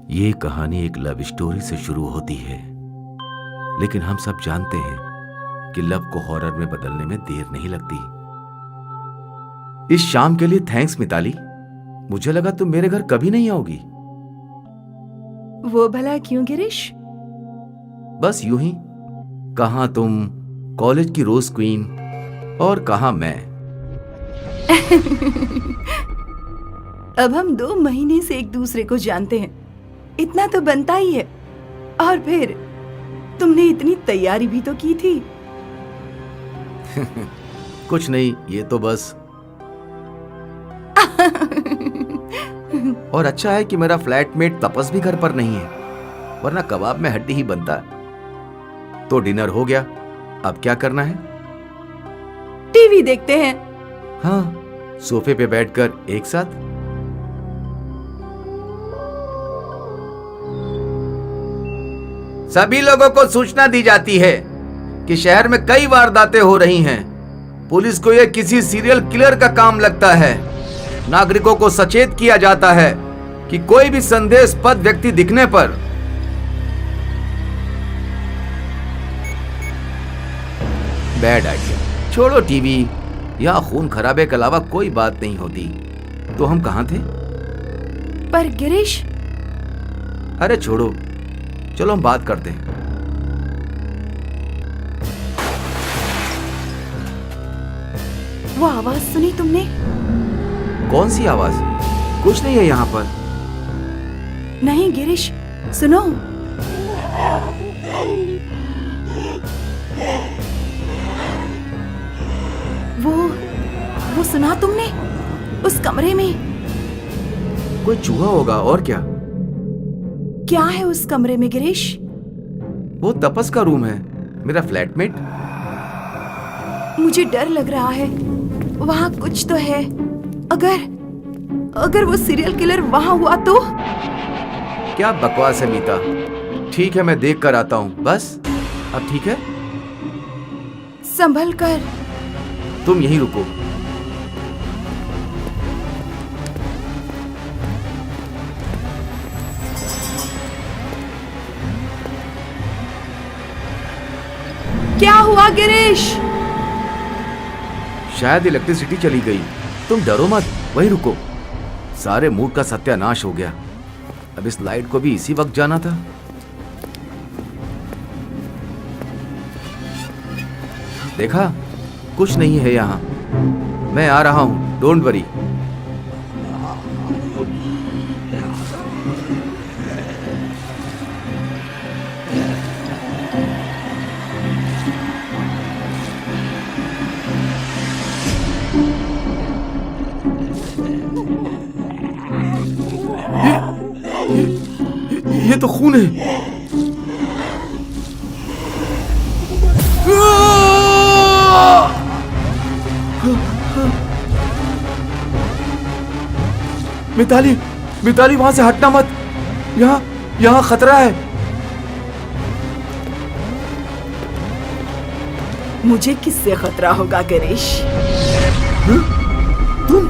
ये कहानी एक लव स्टोरी से शुरू होती है, लेकिन हम सब जानते हैं कि लव को हॉरर में बदलने में देर नहीं लगती। इस शाम के लिए थैंक्स मिताली। मुझे लगा तुम मेरे घर कभी नहीं आओगी। वो भला क्यों गिरीश? बस यूं ही। कहां तुम कॉलेज की रोज क्वीन और कहां मैं। अब हम 2 महीने से एक दूसरे को जानते हैं, इतना तो बनता ही है। और फिर तुमने इतनी तैयारी भी तो की थी। कुछ नहीं, ये तो बस। और अच्छा है कि मेरा फ्लैटमेट तपस भी घर पर नहीं है, वरना कबाब में हड्डी ही बनता। तो डिनर हो गया, अब क्या करना है? टीवी देखते हैं। हाँ, सोफे पे बैठकर एक साथ। सभी लोगों को सूचना दी जाती है कि शहर में कई वारदातें हो रही हैं। पुलिस को यह किसी सीरियल किलर का काम लगता है। नागरिकों को सचेत किया जाता है कि कोई भी संदेशपद व्यक्ति दिखने पर बैड आइडिया। छोड़ो टीवी, यहां खून खराबे के अलावा कोई बात नहीं होती। तो हम कहां थे? पर गिरीश। अरे छोड़ो, चलो हम बात करते हैं। वो आवाज सुनी तुमने? कौन सी आवाज? कुछ नहीं है यहाँ पर। नहीं गिरीश, सुनो। वो सुना तुमने? उस कमरे में कोई चूहा होगा, और क्या? क्या है उस कमरे में गिरीश? वो तपस का रूम है, मेरा फ्लैटमेट। मुझे डर लग रहा है, वहां कुछ तो है। अगर वो सीरियल किलर वहां हुआ तो? क्या बकवास है मीता। ठीक है, मैं देख कर आता हूँ। बस अब ठीक है? संभल कर। तुम यहीं रुको। क्या हुआ गिरीश? शायद इलेक्ट्रिसिटी चली गई। तुम डरो मत, वहीं रुको। सारे मूड का सत्यानाश हो गया। अब इस लाइट को भी इसी वक्त जाना था। देखा, कुछ नहीं है यहाँ। मैं आ रहा हूं, डोंट वरी। ये तो खून है। मिताली, मिताली, वहां से हटना मत। यहाँ खतरा है। मुझे किससे खतरा होगा गिरीश? तुम?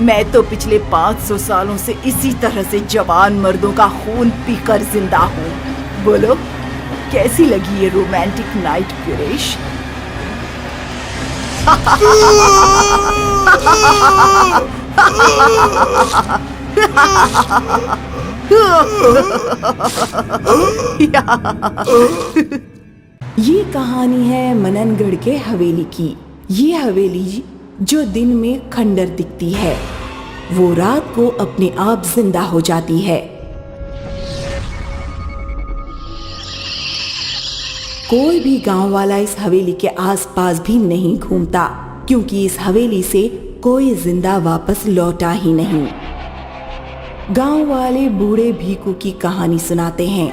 मैं तो पिछले 500 सालों से इसी तरह से जवान मर्दों का खून पीकर जिंदा हूँ। बोलो, कैसी लगी ये रोमांटिक नाइट गिरीश? ये कहानी है मननगढ़ के हवेली की। ये हवेली जो दिन में खंडर दिखती है, वो रात को अपने आप जिंदा हो जाती है। कोई भी गांव वाला इस हवेली के आसपास भी नहीं घूमता, क्योंकि इस हवेली से कोई जिंदा वापस लौटा ही नहीं। गांव वाले बूढ़े भीकू की कहानी सुनाते हैं।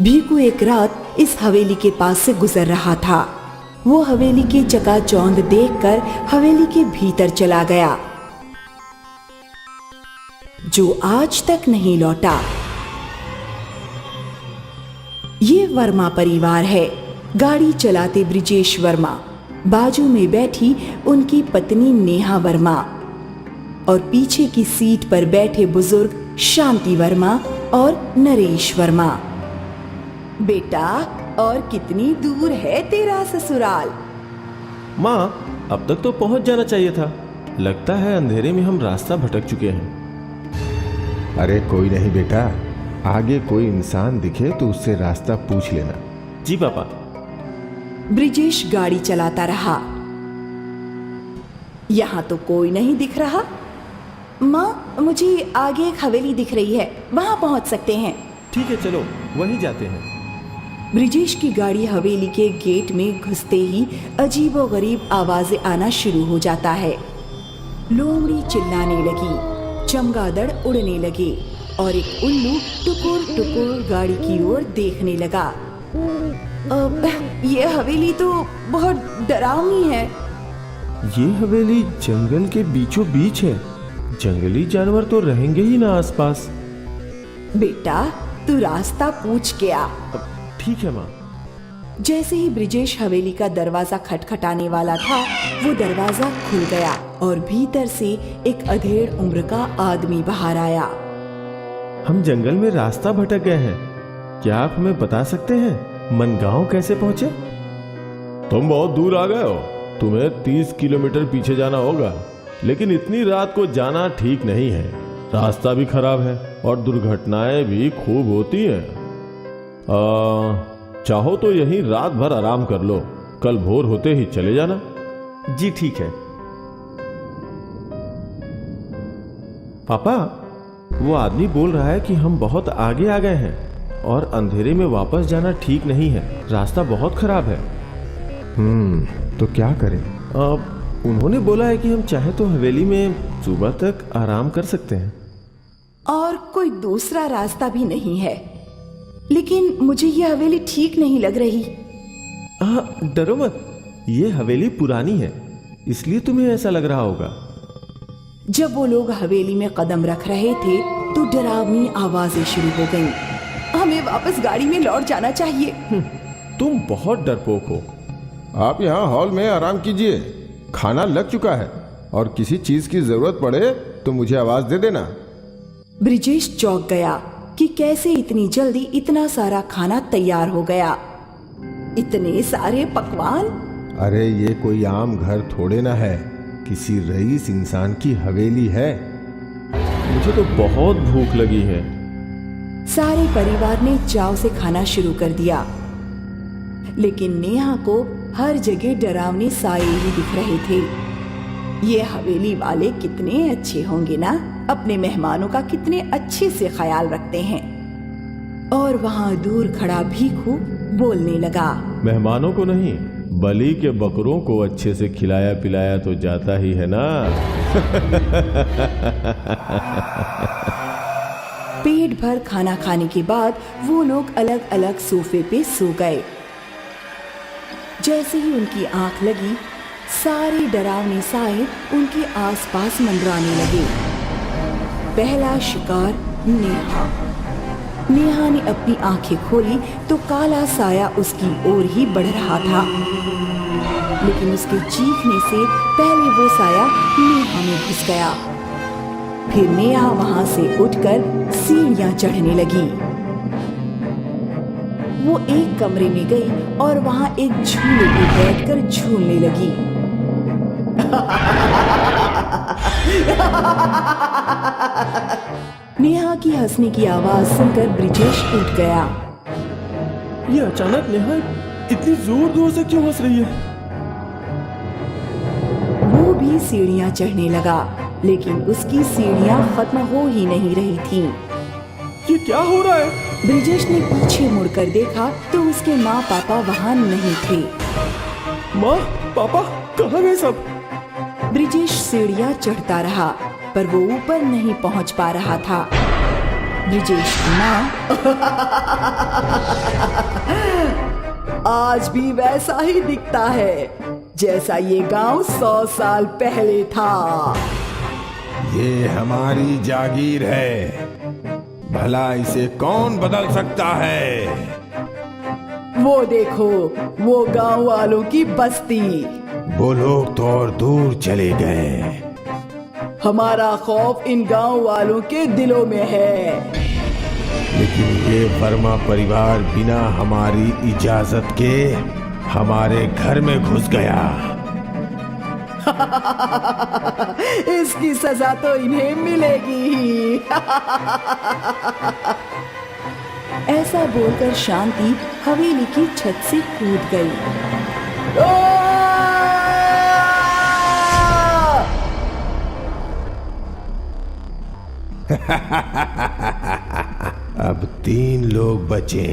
भीकू एक रात इस हवेली के पास से गुजर रहा था। वो हवेली के चकाचौंध देखकर हवेली के भीतर चला गया, जो आज तक नहीं लौटा। ये वर्मा परिवार है। गाड़ी चलाते ब्रिजेश वर्मा, बाजू में बैठी उनकी पत्नी नेहा वर्मा और पीछे की सीट पर बैठे बुजुर्ग शांति वर्मा और नरेश वर्मा। बेटा, और कितनी दूर है तेरा ससुराल? माँ, अब तक तो पहुंच जाना चाहिए था। लगता है अंधेरे में हम रास्ता भटक चुके हैं। अरे कोई नहीं बेटा, आगे कोई इंसान दिखे तो उससे रास्ता पूछ लेना। जी पापा। ब्रिजेश गाड़ी चलाता रहा। यहाँ तो कोई नहीं दिख रहा। माँ, मुझे आगे एक हवेली दिख रही है, वहां पहुंच सकते हैं। ठीक है, चलो वहीं जाते हैं। ब्रिजेश की गाड़ी हवेली के गेट में घुसते ही अजीबोगरीब आवाजें आना शुरू हो जाता है। लोमड़ी चिल्लाने लगी, चमगादड़ उड़ने लगे और एक उल्लू टुकुर टुकुर गाड़ी की ओर देखने लगा। ये हवेली तो बहुत डरावनी है। ये हवेली जंगल के बीचों बीच है। जंगली जानवर तो रहेंगे ही ना आसपास। बेटा, तू रास्ता पूछ के आ। ठीक है माँ। जैसे ही ब्रिजेश हवेली का दरवाजा खटखटाने वाला था, वो दरवाजा खुल गया और भीतर से एक अधेड़ उम्र का आदमी बाहर आया। हम जंगल में रास्ता भटक गए हैं। क्या आप हमें बता सकते हैं मनगांव कैसे पहुंचे? तुम बहुत दूर आ गए हो। तुम्हें 30 किलोमीटर पीछे जाना होगा, लेकिन इतनी रात को जाना ठीक नहीं है। रास्ता भी खराब है और दुर्घटनाएं भी खूब होती हैं। चाहो तो यहीं रात भर आराम कर लो, कल भोर होते ही चले जाना। जी ठीक है। पापा, वो आदमी बोल रहा है कि हम बहुत आगे आ गए हैं और अंधेरे में वापस जाना ठीक नहीं है। रास्ता बहुत खराब है। तो क्या करें? उन्होंने बोला है कि हम चाहे तो हवेली में सुबह तक आराम कर सकते हैं। और कोई दूसरा रास्ता भी नहीं है, लेकिन मुझे ये हवेली ठीक नहीं लग रही। डरो मत, ये हवेली पुरानी है, इसलिए तुम्हें ऐसा लग रहा होगा। जब वो लोग हवेली में कदम रख रहे थे तो डरावनी आवाजें शुरू हो गईं। हमें वापस गाड़ी में लौट जाना चाहिए। तुम बहुत डरपोक हो। आप यहाँ हॉल में आराम कीजिए, खाना लग चुका है और किसी चीज की जरूरत पड़े तो मुझे आवाज दे देना। ब्रिजेश चौंक गया कि कैसे इतनी जल्दी इतना सारा खाना तैयार हो गया। इतने सारे पकवान! अरे ये कोई आम घर थोड़े ना है, किसी रईस इंसान की हवेली है। मुझे तो बहुत भूख लगी है। सारे परिवार ने चाव से खाना शुरू कर दिया, लेकिन नेहा को हर जगह डरावने साए ही दिख रहे थे। ये हवेली वाले कितने अच्छे होंगे ना, अपने मेहमानों का कितने अच्छे से ख्याल रखते हैं। और वहाँ दूर खड़ा भीखू बोलने लगा, मेहमानों को नहीं, बलि के बकरों को अच्छे से खिलाया पिलाया तो जाता ही है ना। पेट भर खाना खाने के बाद वो लोग अलग अलग सोफे पे सो गए। जैसे ही उनकी आंख लगी, सारे डरावने साए उनके आसपास मंडराने लगे। पहला शिकार नेहा। नेहा ने अपनी आंखें खोली तो काला साया उसकी ओर ही बढ़ रहा था, लेकिन उसके चीखने से पहले वो साया नेहा में घुस गया। फिर नेहा वहां से उठकर सीढ़ियां चढ़ने लगी। वो एक कमरे में गई और वहां एक झूले पे बैठकर झूलने लगी। नेहा की हंसने की आवाज सुनकर ब्रिजेश उठ गया। ये अचानक नेहा इतनी जोर जोर से क्यों हंस रही है? वो भी सीढ़ियां चढ़ने लगा, लेकिन उसकी सीढ़ियां खत्म हो ही नहीं रही थीं। ये क्या हो रहा है? ब्रिजेश ने पीछे मुड़कर देखा तो उसके माँ पापा वहां नहीं थे। माँ, पापा, कहाँ गए सब? ब्रिजेश सीढ़ियां चढ़ता रहा, पर वो ऊपर नहीं पहुंच पा रहा था। ब्रिजेश की माँ आज भी वैसा ही दिखता है जैसा ये गांव 100 साल पहले था। ये हमारी जागीर है, भला इसे कौन बदल सकता है? वो देखो, वो गांव वालों की बस्ती। वो लोग तो और दूर चले गए। हमारा खौफ इन गांव वालों के दिलों में है। लेकिन ये वर्मा परिवार बिना हमारी इजाजत के हमारे घर में घुस गया। इसकी सजा तो इन्हें मिलेगी ही। ऐसा बोलकर शांति हवेली की छत से कूद गई। अब 3 लोग बचे।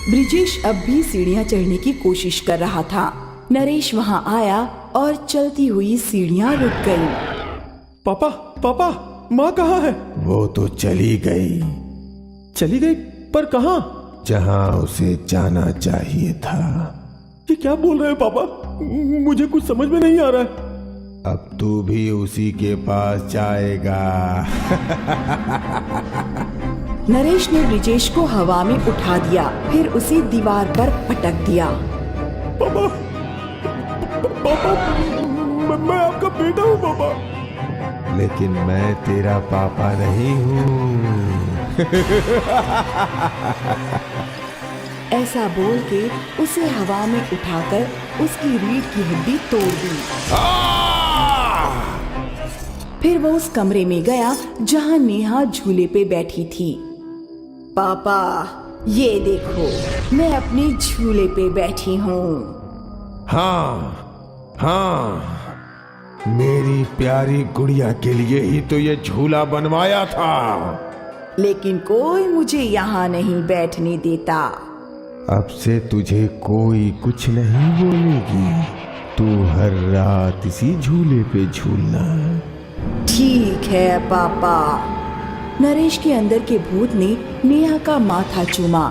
ब्रिजेश अब भी सीढ़ियां चढ़ने की कोशिश कर रहा था। नरेश वहां आया और चलती हुई सीढ़ियां रुक गईं। पापा पापा, माँ कहाँ है? वो तो चली गई। चली गई? पर कहाँ? जहां उसे जाना चाहिए था। ये क्या बोल रहे हैं पापा? मुझे कुछ समझ में नहीं आ रहा है। अब तू भी उसी के पास जाएगा। नरेश ने ब्रिजेश को हवा में उठा दिया, फिर उसे दीवार पर पटक दिया। पापा, पापा, मैं आपका बेटा हूँ पापा। लेकिन मैं तेरा पापा नहीं हूँ। ऐसा बोल के उसे हवा में उठाकर उसकी रीढ़ की हड्डी तोड़ दी। फिर वो उस कमरे में गया जहां नेहा झूले पे बैठी थी। पापा, ये देखो, मैं अपने झूले पे बैठी हूँ। हाँ हाँ, मेरी प्यारी गुड़िया के लिए ही तो ये झूला बनवाया था। लेकिन कोई मुझे यहाँ नहीं बैठने देता। अब से तुझे कोई कुछ नहीं बोलेगी। तू हर रात इसी झूले पे झूलना। ठीक है पापा। नरेश के अंदर के भूत ने नेहा का माथा चूमा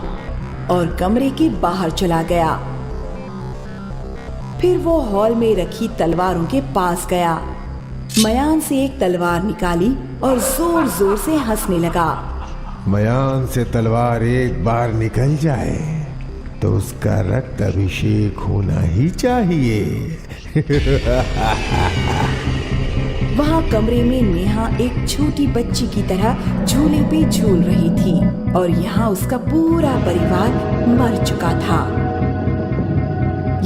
और कमरे के बाहर चला गया। फिर वो हॉल में रखी तलवारों के पास गया, मयान से एक तलवार निकाली और जोर जोर से हंसने लगा। मयान से तलवार एक बार निकल जाए तो उसका रक्त अभिषेक होना ही चाहिए। वहाँ कमरे में नेहा एक छोटी बच्ची की तरह झूले पे झूल रही थी और यहाँ उसका पूरा परिवार मर चुका था।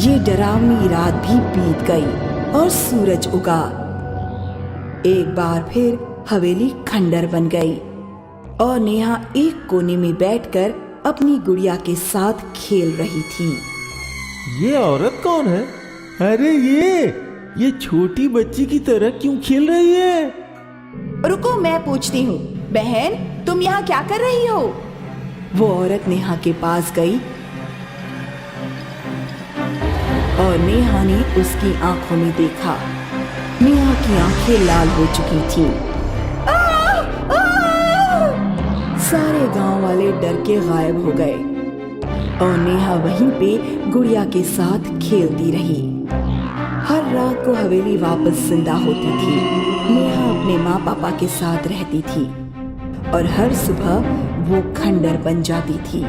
ये डरावनी रात भी बीत गई और सूरज उगा। एक बार फिर हवेली खंडर बन गई और नेहा एक कोने में बैठकर अपनी गुड़िया के साथ खेल रही थी। ये औरत कौन है? अरे ये छोटी बच्ची की तरह क्यों खेल रही है? रुको, मैं पूछती हूँ। बहन, तुम यहाँ क्या कर रही हो? वो औरत नेहा के पास गई और नेहा ने उसकी आंखों में देखा। नेहा की आंखें लाल हो चुकी थीं। सारे गांव वाले डर के गायब हो गए और नेहा वहीं पे गुड़िया के साथ खेलती रही। हर रात को हवेली वापस जिंदा होती थी। नेहा अपने माँ पापा के साथ रहती थी और हर सुबह वो खंडर बन जाती थी।